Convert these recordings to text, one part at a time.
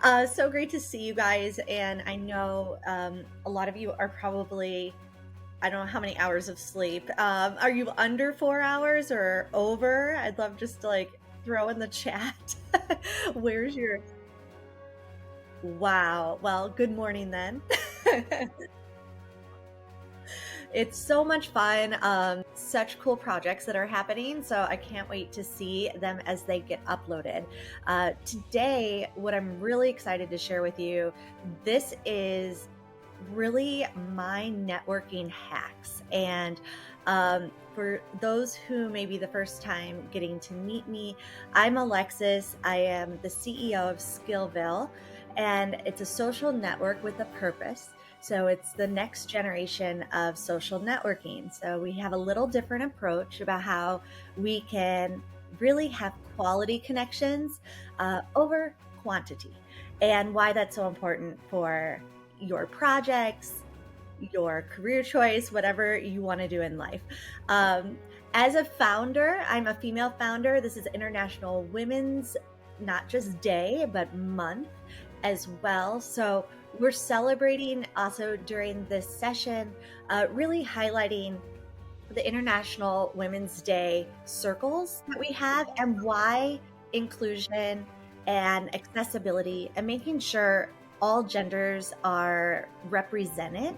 So great to see you guys. And I know a lot of you are probably, I don't know how many hours of sleep. Are you under 4 hours or over? I'd love just to like throw in the chat. Where's your, wow. Well, good morning then. It's so much fun. Such cool projects that are happening. So I can't wait to see them as they get uploaded. Today, what I'm really excited to share with you, this is really my networking hacks. And for those who may be the first time getting to meet me, I'm Alexis. I am the CEO of SkillVill, and it's a social network with a purpose. So it's the next generation of social networking. So we have a little different approach about how we can really have quality connections over quantity, and why that's so important for your projects, your career choice, whatever you want to do in life. As a founder, I'm a female founder. This is International Women's, not just day, but month as well. So we're celebrating also during this session, really highlighting the International Women's Day circles that we have and why inclusion and accessibility and making sure all genders are represented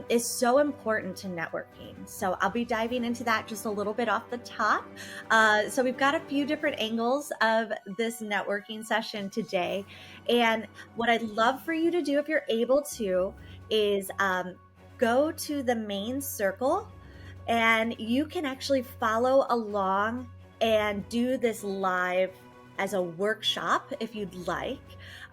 is so important to networking. So I'll be diving into that just a little bit off the top. So we've got a few different angles of this networking session today. And what I'd love for you to do, if you're able to, is go to the main circle, and you can actually follow along and do this live as a workshop if you'd like.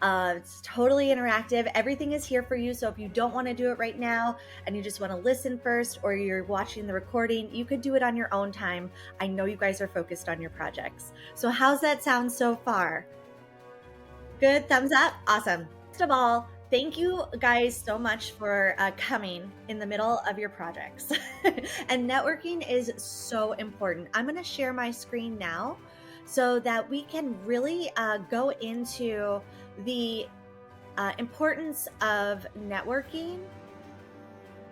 It's totally interactive. Everything is here for you. So if you don't want to do it right now and you just want to listen first, or you're watching the recording, you could do it on your own time. I know you guys are focused on your projects. So how's that sound so far? Good, thumbs up. Awesome. First of all, thank you guys so much for coming in the middle of your projects. And networking is so important. I'm going to share my screen now so that we can really go into the importance of networking.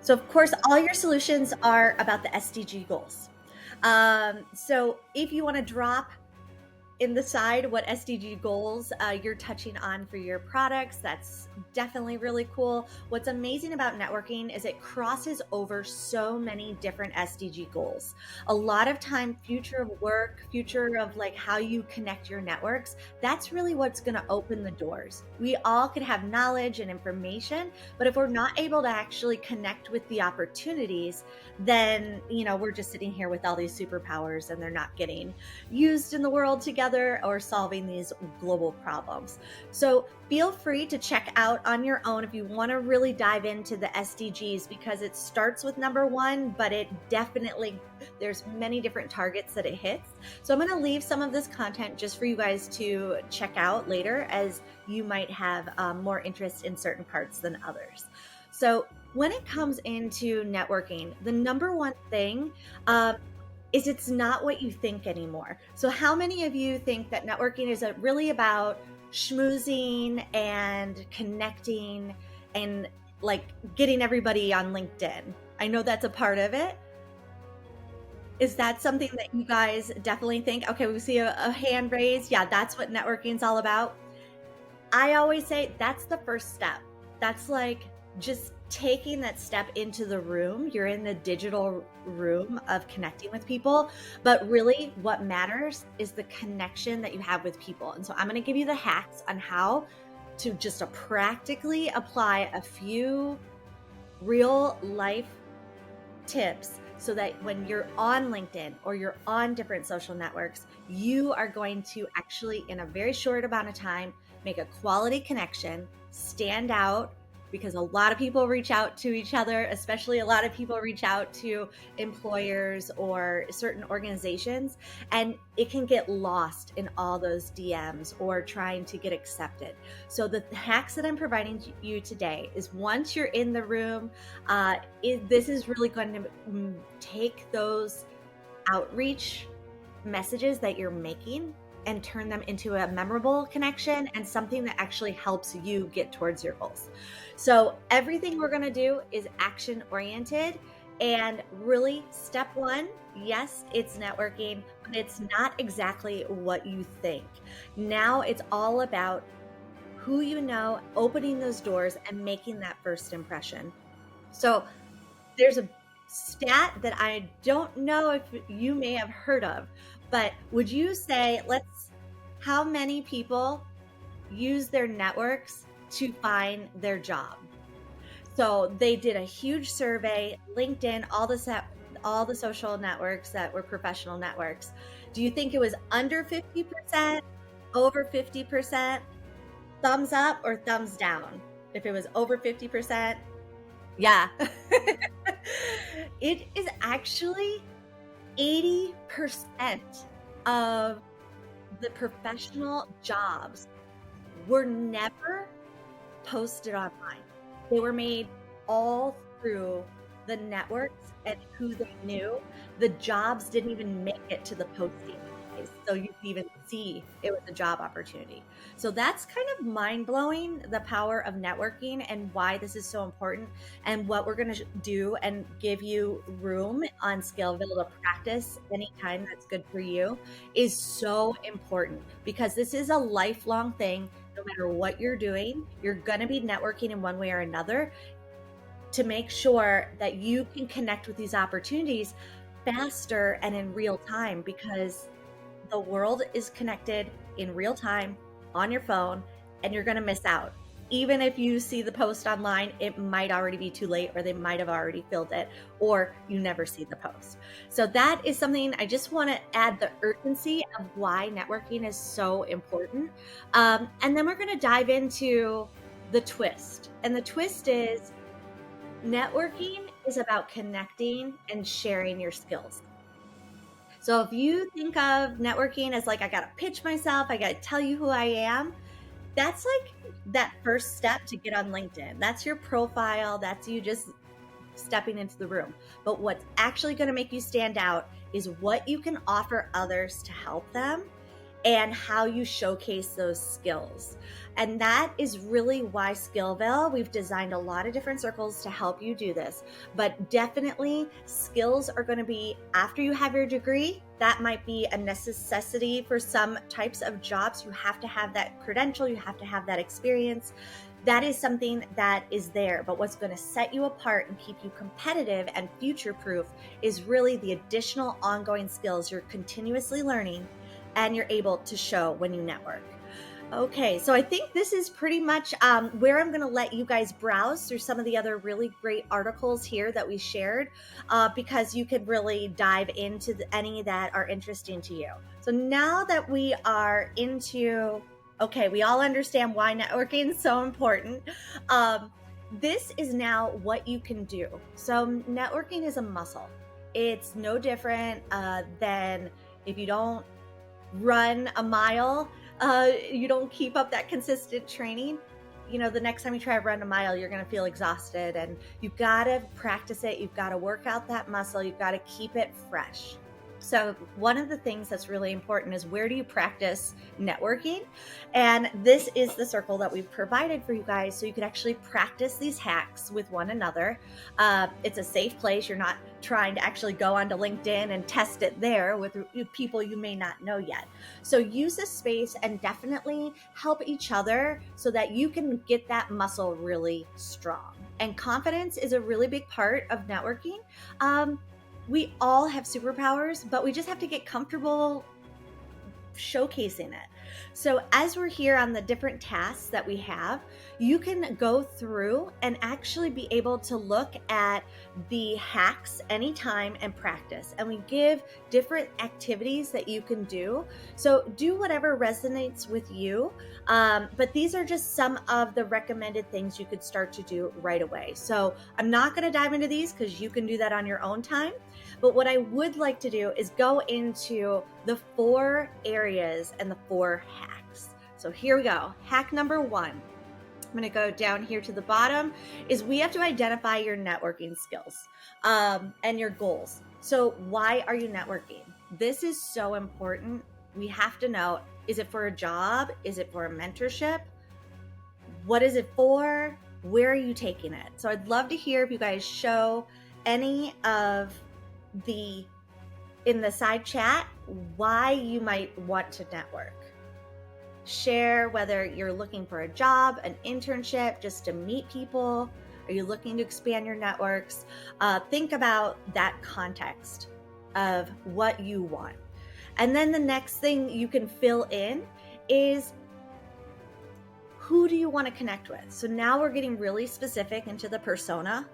So of course, all your solutions are about the SDG goals. So if you want to drop in the side what SDG goals you're touching on for your products, that's definitely really cool. What's amazing about networking is it crosses over so many different SDG goals. A lot of time, future of work, future of like how you connect your networks, that's really what's going to open the doors. We all could have knowledge and information, but if we're not able to actually connect with the opportunities, then we're just sitting here with all these superpowers and they're not getting used in the world together or solving these global problems. So feel free to check out on your own if you want to really dive into the SDGs, because it starts with number one, but it definitely, there's many different targets that it hits. So I'm going to leave some of this content just for you guys to check out later, as you might have more interest in certain parts than others. So when it comes into networking, the number one thing is it's not what you think anymore. So how many of you think that networking is really about schmoozing and connecting and like getting everybody on LinkedIn? I know that's a part of it. Is that something that you guys definitely think? Okay, we see a hand raised. Yeah, that's what networking is all about. I always say that's the first step. That's like just taking that step into the room. You're in the digital room of connecting with people, but really what matters is the connection that you have with people. And so I'm going to give you the hacks on how to just practically apply a few real life tips so that when you're on LinkedIn or you're on different social networks, you are going to actually, in a very short amount of time, make a quality connection, stand out, because a lot of people reach out to each other, especially a lot of people reach out to employers or certain organizations, and it can get lost in all those DMs or trying to get accepted. So the hacks that I'm providing you today is, once you're in the room, this is really going to take those outreach messages that you're making and turn them into a memorable connection and something that actually helps you get towards your goals. So everything we're going to do is action oriented. And really, step one, yes, it's networking, but it's not exactly what you think. Now it's all about who you know, opening those doors and making that first impression. So there's a stat that I don't know if you may have heard of, but would you say, how many people use their networks to find their job? So they did a huge survey, LinkedIn, all the social networks that were professional networks. Do you think it was under 50%, over 50%? Thumbs up or thumbs down? If it was over 50%, yeah. It is actually 80% of the professional jobs were never posted online. They were made all through the networks and who they knew. The jobs didn't even make it to the posting phase, so you could even see it was a job opportunity. So that's kind of mind-blowing, the power of networking and why this is so important, and what we're going to do and give you room on SkillVill to practice anytime that's good for you is so important, because this is a lifelong thing. No matter what you're doing, you're going to be networking in one way or another to make sure that you can connect with these opportunities faster and in real time, because the world is connected in real time on your phone, and you're going to miss out. Even if you see the post online, it might already be too late, or they might have already filled it, or you never see the post. So that is something I just want to add, the urgency of why networking is so important. And then we're going to dive into the twist. And the twist is networking is about connecting and sharing your skills. So if you think of networking as like, I got to pitch myself, I got to tell you who I am, that's like that first step to get on LinkedIn. That's your profile. That's you just stepping into the room. But what's actually going to make you stand out is what you can offer others to help them, and how you showcase those skills. And that is really why SkillVill, we've designed a lot of different circles to help you do this. But definitely skills are going to be after you have your degree. That might be a necessity for some types of jobs. You have to have that credential, you have to have that experience. That is something that is there. But what's going to set you apart and keep you competitive and future-proof is really the additional ongoing skills you're continuously learning and you're able to show when you network. Okay, so I think this is pretty much where I'm going to let you guys browse through some of the other really great articles here that we shared, because you could really dive into any that are interesting to you. So now that we are into, okay, we all understand why networking is so important. This is now what you can do. So networking is a muscle. It's no different than if you don't run a mile, you don't keep up that consistent training, the next time you try to run a mile, you're going to feel exhausted, and you've got to practice it. You've got to work out that muscle. You've got to keep it fresh. So one of the things that's really important is, where do you practice networking? And this is the circle that we've provided for you guys, so you can actually practice these hacks with one another. It's a safe place. You're not trying to actually go onto LinkedIn and test it there with people you may not know yet. So use this space and definitely help each other so that you can get that muscle really strong. And confidence is a really big part of networking. We all have superpowers, but we just have to get comfortable showcasing it. So as we're here on the different tasks that we have, you can go through and actually be able to look at the hacks anytime and practice. And we give different activities that you can do. So do whatever resonates with you. But these are just some of the recommended things you could start to do right away. So I'm not going to dive into these because you can do that on your own time. But what I would like to do is go into the 4 areas and the 4 hacks. So here we go. Hack number 1. I'm going to go down here to the bottom, is we have to identify your networking skills and your goals. So why are you networking? This is so important. we have to know, is it for a job? Is it for a mentorship? What is it for? Where are you taking it? So I'd love to hear if you guys show any of the, in the side chat, why you might want to network. Share whether you're looking for a job, an internship, just to meet people. Are you looking to expand your networks? Think about that context of what you want. And then the next thing you can fill in is, who do you want to connect with? So now we're getting really specific into the persona.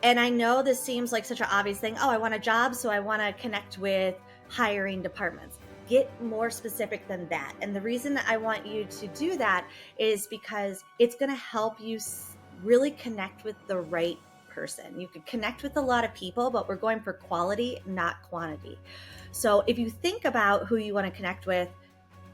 And I know this seems like such an obvious thing. Oh, I want a job, so I want to connect with hiring departments. Get more specific than that. And the reason that I want you to do that is because it's going to help you really connect with the right person. You could connect with a lot of people, but we're going for quality, not quantity. So if you think about who you want to connect with,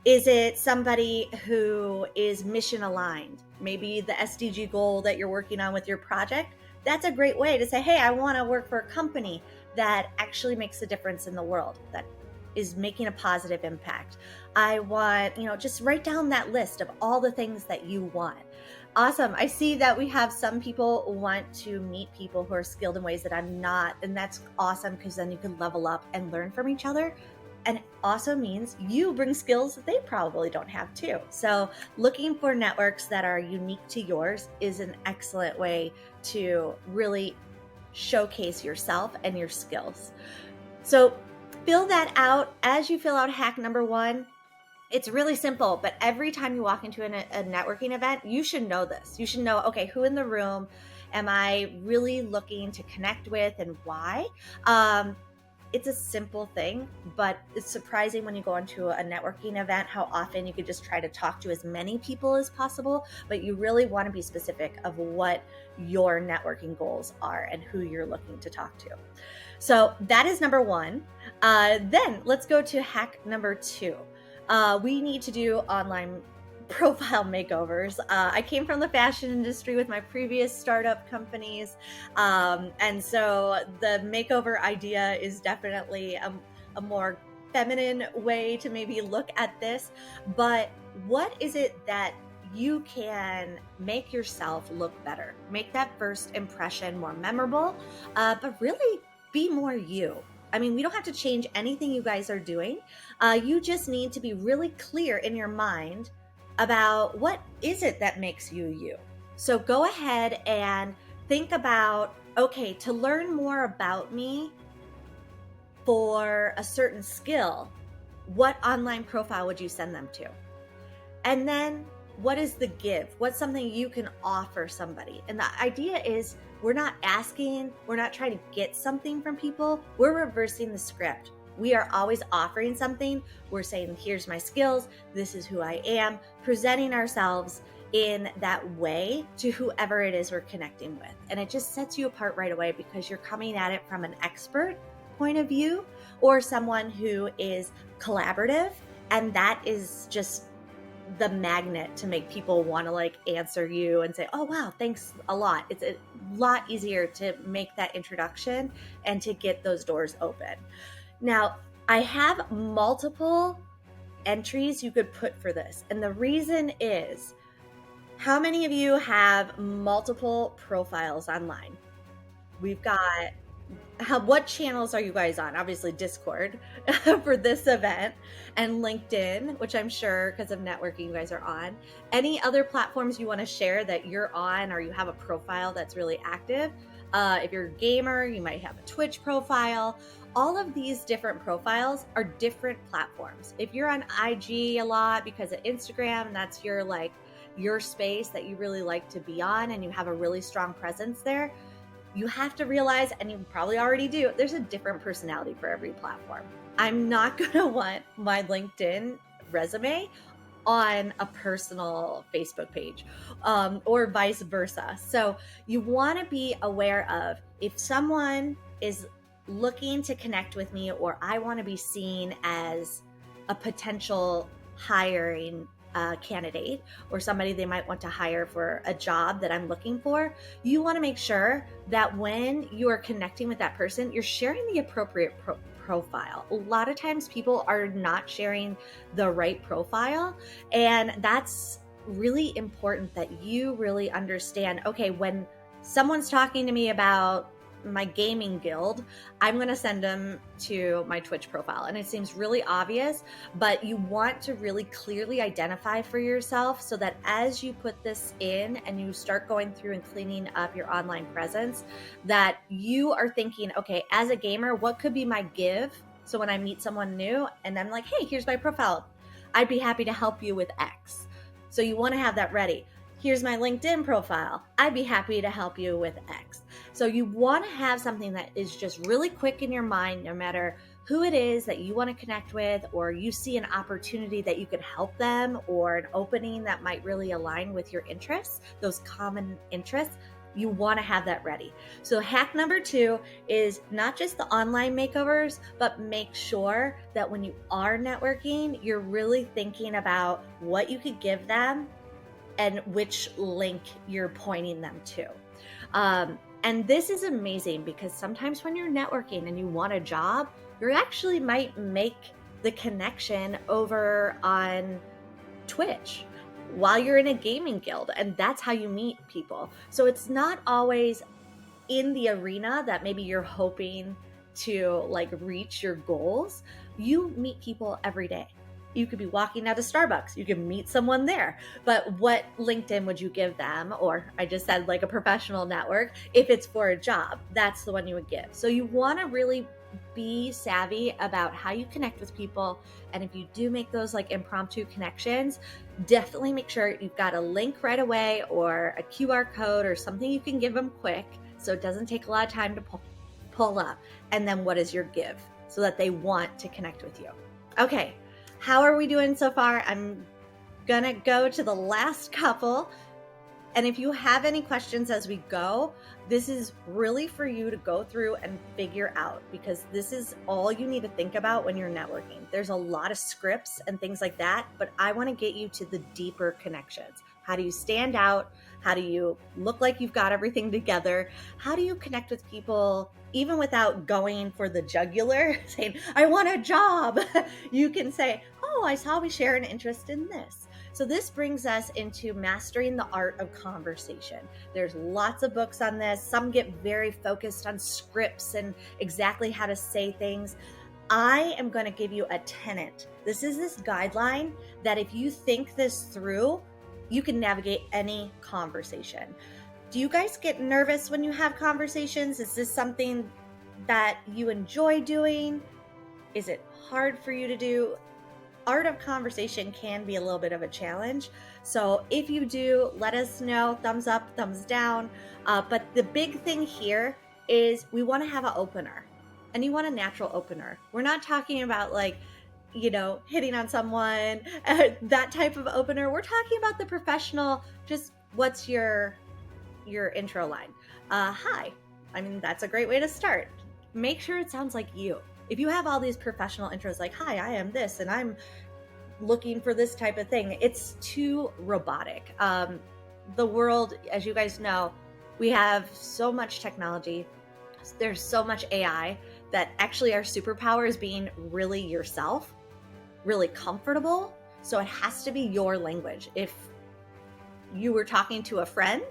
is it somebody who is mission aligned? Maybe the SDG goal that you're working on with your project, that's a great way to say, hey, I want to work for a company that actually makes a difference in the world, that is making a positive impact. I want, just write down that list of all the things that you want. Awesome. I see that we have some people want to meet people who are skilled in ways that I'm not. And that's awesome, because then you can level up and learn from each other. And it also means you bring skills that they probably don't have too. So looking for networks that are unique to yours is an excellent way to really showcase yourself and your skills. So fill that out. As you fill out hack number 1, it's really simple, but every time you walk into a networking event, you should know this. You should know, okay, who in the room am I really looking to connect with and why? It's a simple thing, but it's surprising when you go into a networking event how often you could just try to talk to as many people as possible, but you really want to be specific of what your networking goals are and who you're looking to talk to. So that is number 1. Then let's go to hack number 2. We need to do online profile makeovers. I came from the fashion industry with my previous startup companies. And so the makeover idea is definitely a more feminine way to maybe look at this. But what is it that you can make yourself look better? Make that first impression more memorable, but really be more you. I mean, we don't have to change anything you guys are doing. You just need to be really clear in your mind about what is it that makes you you. So go ahead and think about, okay, to learn more about me for a certain skill, what online profile would you send them to? And then what is the give? What's something you can offer somebody? And the idea is, we're not asking, we're not trying to get something from people. We're reversing the script. We are always offering something. We're saying, here's my skills. This is who I am. Presenting ourselves in that way to whoever it is we're connecting with. And it just sets you apart right away, because you're coming at it from an expert point of view or someone who is collaborative. And that is just the magnet to make people want to answer you and say, oh, wow, thanks a lot. It's a lot easier to make that introduction and to get those doors open. Now, I have multiple entries you could put for this. And the reason is, how many of you have multiple profiles online? We've got, what channels are you guys on? Obviously Discord for this event, and LinkedIn, which I'm sure because of networking you guys are on. Any other platforms you want to share that you're on, or you have a profile that's really active? If you're a gamer, you might have a Twitch profile. All of these different profiles are different platforms. If you're on IG a lot because of Instagram, and that's your space that you really like to be on, and you have a really strong presence there, you have to realize, and you probably already do, there's a different personality for every platform. I'm not going to want my LinkedIn resume on a personal Facebook page, or vice versa. So you want to be aware of, if someone is looking to connect with me, or I want to be seen as a potential hiring candidate, or somebody they might want to hire for a job that I'm looking for, you want to make sure that when you are connecting with that person, you're sharing the appropriate profile. A lot of times people are not sharing the right profile, and that's really important that you really understand, okay, when someone's talking to me about my gaming guild, I'm going to send them to my Twitch profile. And it seems really obvious, but you want to really clearly identify for yourself so that as you put this in and you start going through and cleaning up your online presence, that you are thinking, okay, as a gamer, what could be my give? So when I meet someone new and I'm like, hey, here's my profile, I'd be happy to help you with X. So you want to have that ready. Here's my LinkedIn profile, I'd be happy to help you with X. So you want to have something that is just really quick in your mind, no matter who it is that you want to connect with, or you see an opportunity that you could help them, or an opening that might really align with your interests, those common interests. You want to have that ready. So hack number 2 is not just the online makeovers, but make sure that when you are networking, you're really thinking about what you could give them and which link you're pointing them to. And this is amazing because sometimes when you're networking and you want a job, you actually might make the connection over on Twitch while you're in a gaming guild, and that's how you meet people. So it's not always in the arena that maybe you're hoping to like reach your goals. You meet people every day. You could be walking out of Starbucks, you can meet someone there, but what LinkedIn would you give them? Or I just said like a professional network. If it's for a job, that's the one you would give. So you want to really be savvy about how you connect with people. And if you do make those like impromptu connections, definitely make sure you've got a link right away or a QR code or something you can give them quick so it doesn't take a lot of time to pull up. And then what is your give so that they want to connect with you? Okay, how are we doing so far? I'm gonna go to the last couple. And if you have any questions as we go, this is really for you to go through and figure out, because this is all you need to think about when you're networking. There's a lot of scripts and things like that, but I want to get you to the deeper connections. How do you stand out? How do you look like you've got everything together? How do you connect with people even without going for the jugular, saying, I want a job? You can say, oh, I saw we share an interest in this. So this brings us into mastering the art of conversation. There's lots of books on this. Some get very focused on scripts and exactly how to say things. I am going to give you a tenet. This is this guideline that if you think this through, you can navigate any conversation. Do you guys get nervous when you have conversations? Is this something that you enjoy doing? Is it hard for you to do? Art of conversation can be a little bit of a challenge. So if you do, let us know, thumbs up, thumbs down. But the big thing here is we want to have an opener, and you want a natural opener. We're not talking about like, hitting on someone, that type of opener. We're talking about the professional, just what's your intro line? Hi. I mean, that's a great way to start. Make sure it sounds like you. If you have all these professional intros like, hi, I am this, and I'm looking for this type of thing, it's too robotic. The world, as you guys know, we have so much technology. There's so much AI that actually our superpower is being really yourself, really comfortable. So it has to be your language. If you were talking to a friend,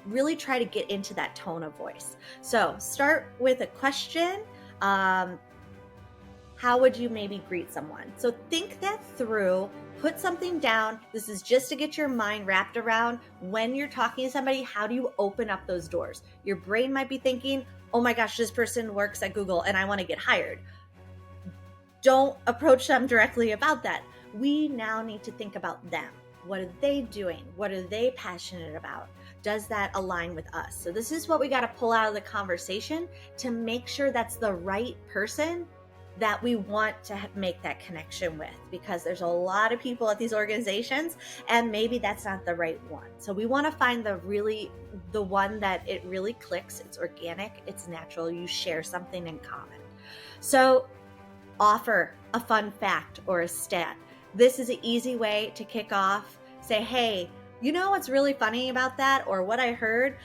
really try to get into that tone of voice. So start with a question. How would you maybe greet someone? So think that through, put something down. This is just to get your mind wrapped around when you're talking to somebody, how do you open up those doors? Your brain might be thinking, oh my gosh, this person works at Google and I want to get hired. Don't approach them directly about that. We now need to think about them. What are they doing? What are they passionate about? Does that align with us? So this is what we got to pull out of the conversation to make sure that's the right person that we want to make that connection with, because there's a lot of people at these organizations and maybe that's not the right one. So we want to find the one that it really clicks. It's organic, it's natural, you share something in common. So offer a fun fact or a stat. This is an easy way to kick off. Say, hey, you know what's really funny about that? Or what I heard?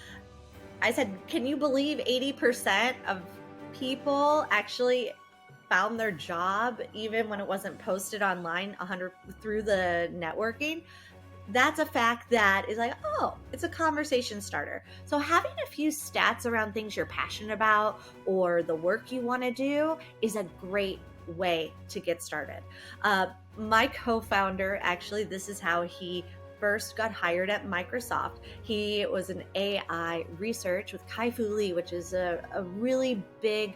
I said, can you believe 80% of people actually found their job even when it wasn't posted online 100 through the networking, that's a fact that is like, oh, it's a conversation starter. So having a few stats around things you're passionate about or the work you want to do is a great way to get started. My co-founder, actually, this is how he first got hired at Microsoft. He was an AI research with Kai-Fu Lee, which is a really big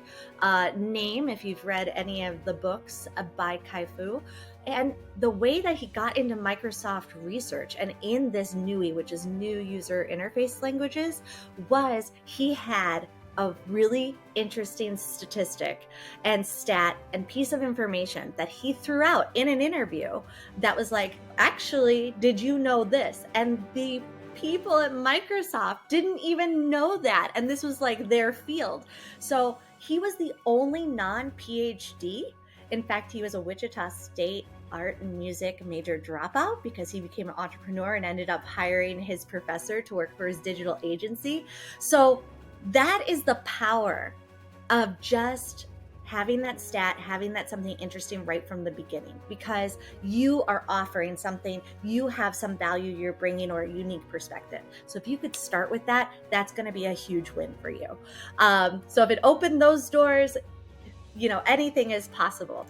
name if you've read any of the books by Kai-Fu. And the way that he got into Microsoft research and in this NUI, which is new user interface languages, was he had a really interesting statistic and stat and piece of information that he threw out in an interview that was like, actually, did you know this? And the people at Microsoft didn't even know that. And this was like their field. So he was the only non-PhD. In fact, he was a Wichita State art and music major dropout because he became an entrepreneur and ended up hiring his professor to work for his digital agency. So that is the power of just having that stat, having that something interesting right from the beginning, because you are offering something, you have some value you're bringing or a unique perspective. So if you could start with that, that's going to be a huge win for you. So if it opened those doors, anything is possible.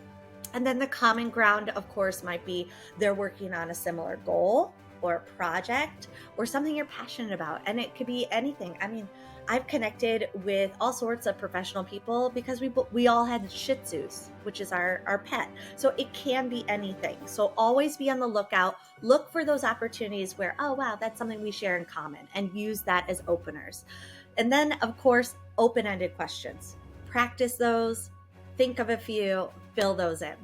And then the common ground, of course, might be they're working on a similar goal or a project or something you're passionate about. And it could be anything. I mean, I've connected with all sorts of professional people because we all had Shih Tzus, which is our pet. So it can be anything. So always be on the lookout. Look for those opportunities where, oh, wow, that's something we share in common, and use that as openers. And then, of course, open-ended questions. Practice those. Think of a few, fill those in.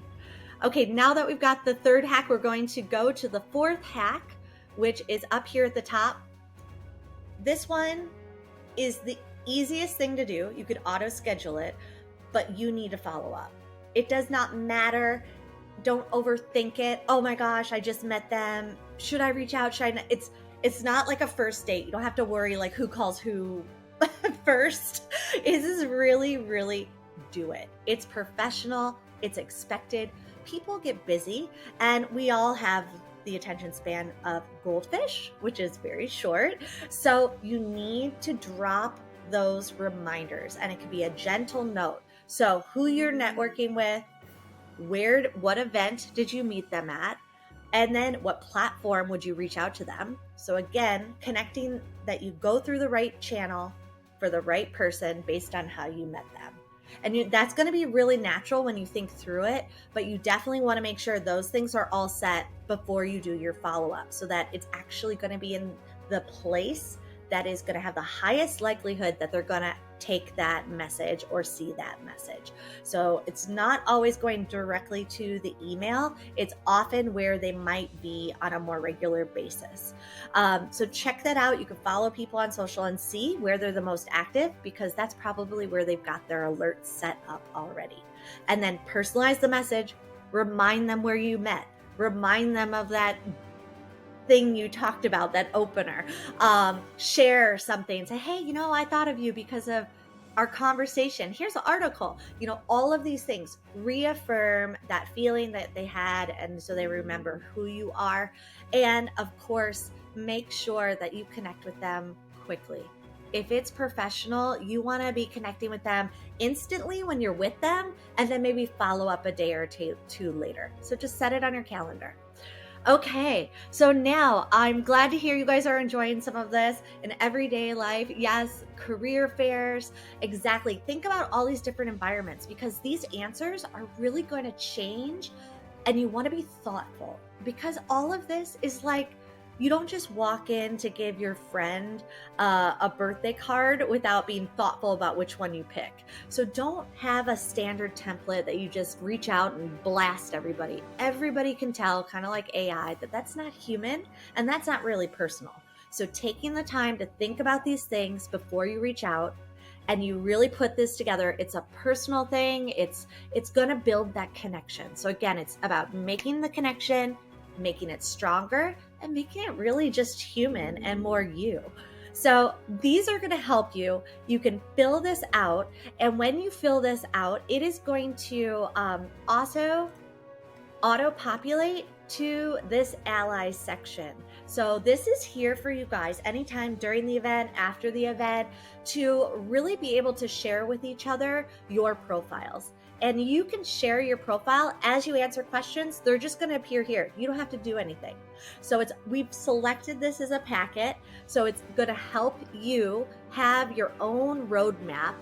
Okay, now that we've got the third hack, we're going to go to the fourth hack, which is up here at the top. This one is the easiest thing to do. You could auto schedule it, but you need to follow up. It does not matter. Don't overthink it. Oh my gosh, I just met them. Should I reach out? Should I not? It's not like a first date. You don't have to worry like who calls who first. This is really, really do it. It's professional. It's expected. People get busy, and we all have the attention span of goldfish, which is very short. So you need to drop those reminders, and it could be a gentle note. So who you're networking with, what event did you meet them at? And then what platform would you reach out to them? So again, connecting that you go through the right channel for the right person based on how you met them. And that's going to be really natural when you think through it, but you definitely want to make sure those things are all set before you do your follow-up, so that it's actually going to be in the place that is going to have the highest likelihood that they're going to take that message or see that message. So it's not always going directly to the email. It's often where they might be on a more regular basis. So check that out. You can follow people on social and see where they're the most active, because that's probably where they've got their alerts set up already. And then personalize the message, remind them where you met, remind them of that thing you talked about, that opener. Share something, say, hey, I thought of you because of our conversation. Here's an article. All of these things reaffirm that feeling that they had, and so they remember who you are. And of course, make sure that you connect with them quickly. If it's professional, you want to be connecting with them instantly when you're with them, and then maybe follow up a day or two later. So just set it on your calendar. Okay, so now I'm glad to hear you guys are enjoying some of this in everyday life. Yes, career fairs, exactly. Think about all these different environments, because these answers are really going to change, and you want to be thoughtful, because all of this is like, you don't just walk in to give your friend a birthday card without being thoughtful about which one you pick. So don't have a standard template that you just reach out and blast everybody. Everybody can tell, kind of like AI, that that's not human and that's not really personal. So taking the time to think about these things before you reach out, and you really put this together, it's a personal thing. It's going to build that connection. So again, it's about making the connection, making it stronger, and making it really just human and more you. So these are going to help you. You can fill this out. And when you fill this out, it is going to also auto-populate to this allies section. So this is here for you guys anytime during the event, after the event, to really be able to share with each other your profiles. And you can share your profile as you answer questions. They're just going to appear here. You don't have to do anything. So we've selected this as a packet. So it's going to help you have your own roadmap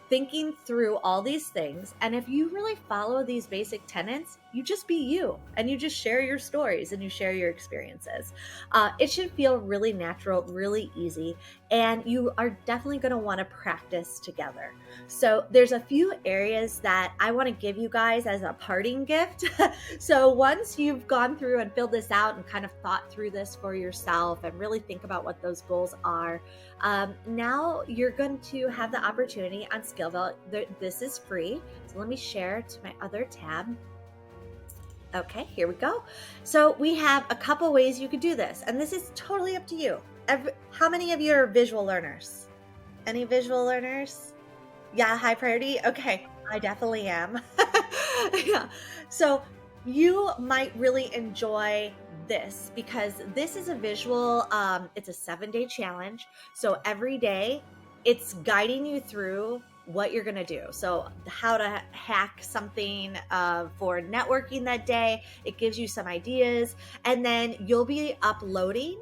thinking through all these things. And if you really follow these basic tenets, you just be you and you just share your stories and you share your experiences. It should feel really natural, really easy, and you are definitely going to want to practice together. So there's a few areas that I want to give you guys as a parting gift. So once you've gone through and filled this out and kind of thought through this for yourself and really think about what those goals are, now you're going to have the opportunity on SkillVill. This is free. So let me share to my other tab. Okay, here we go. So we have a couple ways you could do this, and this is totally up to you. How many of you are visual learners? Any visual learners? Yeah, high priority? Okay, I definitely am. Yeah. So you might really enjoy this because this is a visual, it's a 7-day challenge. So every day it's guiding you through what you're going to do. So how to hack something for networking that day. It gives you some ideas, and then you'll be uploading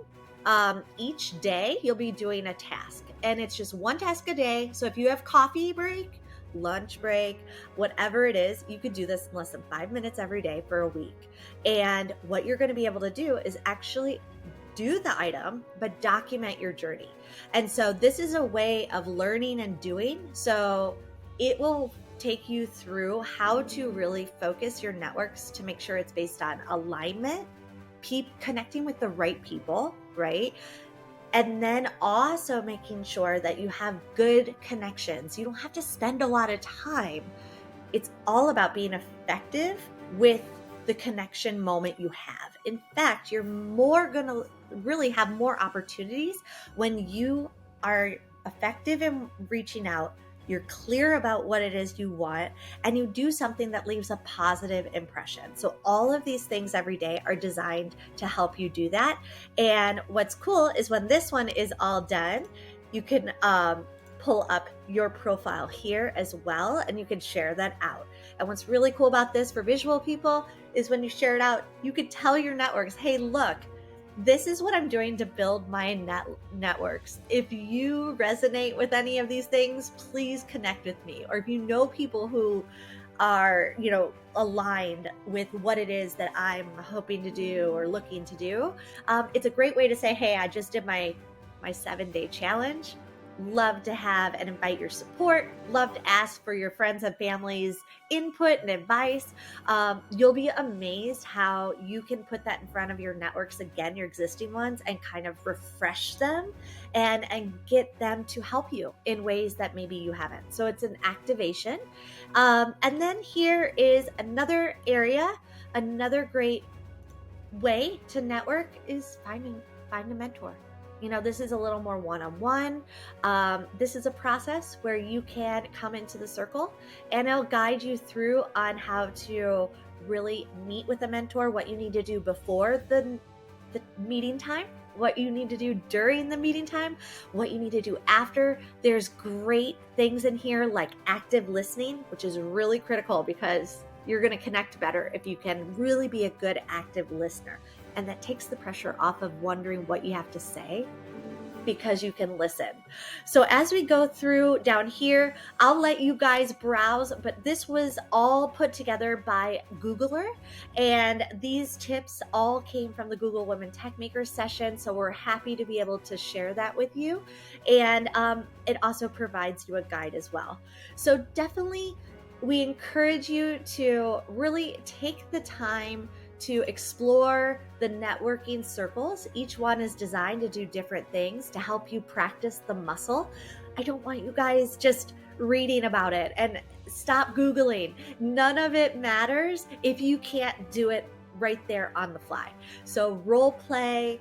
each day. You'll be doing a task, and it's just one task a day. So if you have coffee break, lunch break, whatever it is, you could do this in less than 5 minutes every day for a week. And what you're going to be able to do is actually do the item, but document your journey. And so this is a way of learning and doing. So it will take you through how to really focus your networks to make sure it's based on alignment, connecting with the right people, right? And then also making sure that you have good connections. You don't have to spend a lot of time. It's all about being effective with the connection moment you have. In fact, you're more going to really have more opportunities when you are effective in reaching out, you're clear about what it is you want, and you do something that leaves a positive impression. So all of these things every day are designed to help you do that. And what's cool is when this one is all done, you can pull up your profile here as well, and you can share that out. And what's really cool about this for visual people is when you share it out, you could tell your networks, hey, look, this is what I'm doing to build my networks. If you resonate with any of these things, please connect with me. Or if you know people who are, aligned with what it is that I'm hoping to do or looking to do, it's a great way to say, hey, I just did my 7-day challenge. Love to have and invite your support. Love to ask for your friends and family's input and advice. You'll be amazed how you can put that in front of your networks again, your existing ones, and kind of refresh them and get them to help you in ways that maybe you haven't. So it's an activation. And then here is another area, another great way to network is find a mentor. This is a little more one-on-one. This is a process where you can come into the circle and it'll guide you through on how to really meet with a mentor, what you need to do before the meeting time, what you need to do during the meeting time, what you need to do after. There's great things in here like active listening, which is really critical because you're going to connect better if you can really be a good active listener. And that takes the pressure off of wondering what you have to say because you can listen. So as we go through down here, I'll let you guys browse, but this was all put together by Googler. And these tips all came from the Google Women Tech Makers session. So we're happy to be able to share that with you. And it also provides you a guide as well. So definitely we encourage you to really take the time to explore the networking circles. Each one is designed to do different things to help you practice the muscle. I don't want you guys just reading about it and stop Googling. None of it matters if you can't do it right there on the fly. So role play,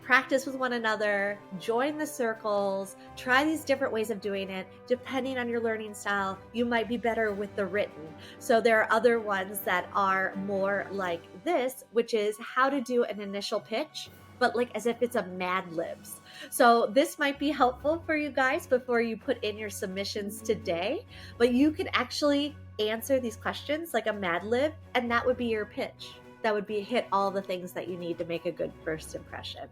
practice with one another, join the circles, try these different ways of doing it. Depending on your learning style, you might be better with the written. So there are other ones that are more like this, which is how to do an initial pitch, but like as if it's a Mad Libs. So this might be helpful for you guys before you put in your submissions today, but you could actually answer these questions like a Mad Lib, and that would be your pitch. That would be hit all the things that you need to make a good first impression.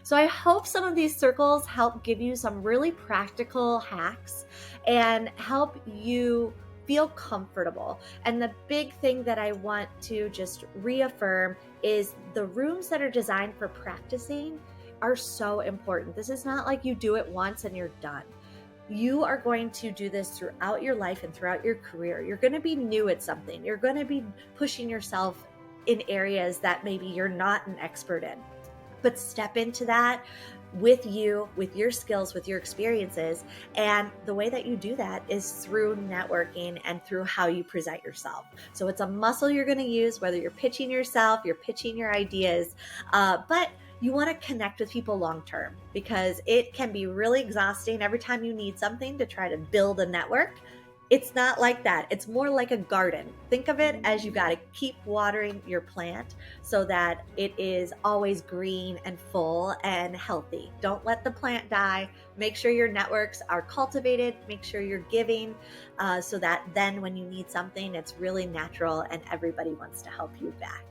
So I hope some of these circles help give you some really practical hacks and help you feel comfortable. And the big thing that I want to just reaffirm is the rooms that are designed for practicing are so important. This is not like you do it once and you're done. You are going to do this throughout your life and throughout your career. You're going to be new at something. You're going to be pushing yourself in areas that maybe you're not an expert in. But step into that with you, with your skills, with your experiences. And the way that you do that is through networking and through how you present yourself. So it's a muscle you're going to use, whether you're pitching yourself, you're pitching your ideas, but you want to connect with people long-term, because it can be really exhausting every time you need something to try to build a network. It's not like that. It's more like a garden. Think of it as you got to keep watering your plant so that it is always green and full and healthy. Don't let the plant die. Make sure your networks are cultivated. Make sure you're giving so that then when you need something, it's really natural and everybody wants to help you back.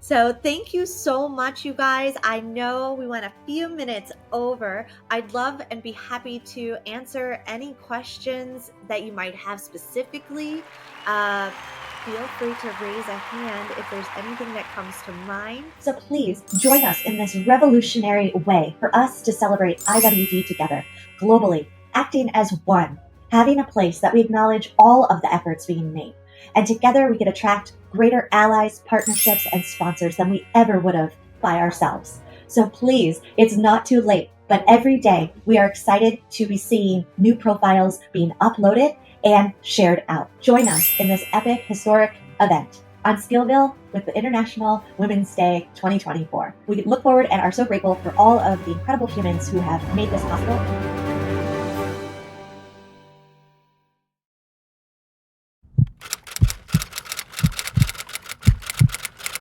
So thank you so much, you guys. I know we went a few minutes over. I'd love and be happy to answer any questions that you might have specifically. Feel free to raise a hand if there's anything that comes to mind. So please join us in this revolutionary way for us to celebrate IWD together, globally, acting as one, having a place that we acknowledge all of the efforts being made. And together we could attract greater allies, partnerships, and sponsors than we ever would have by ourselves. So please, it's not too late, but every day we are excited to be seeing new profiles being uploaded and shared out. Join us in this epic, historic event on SkillVill with the International Women's Day 2024. We look forward and are so grateful for all of the incredible humans who have made this possible.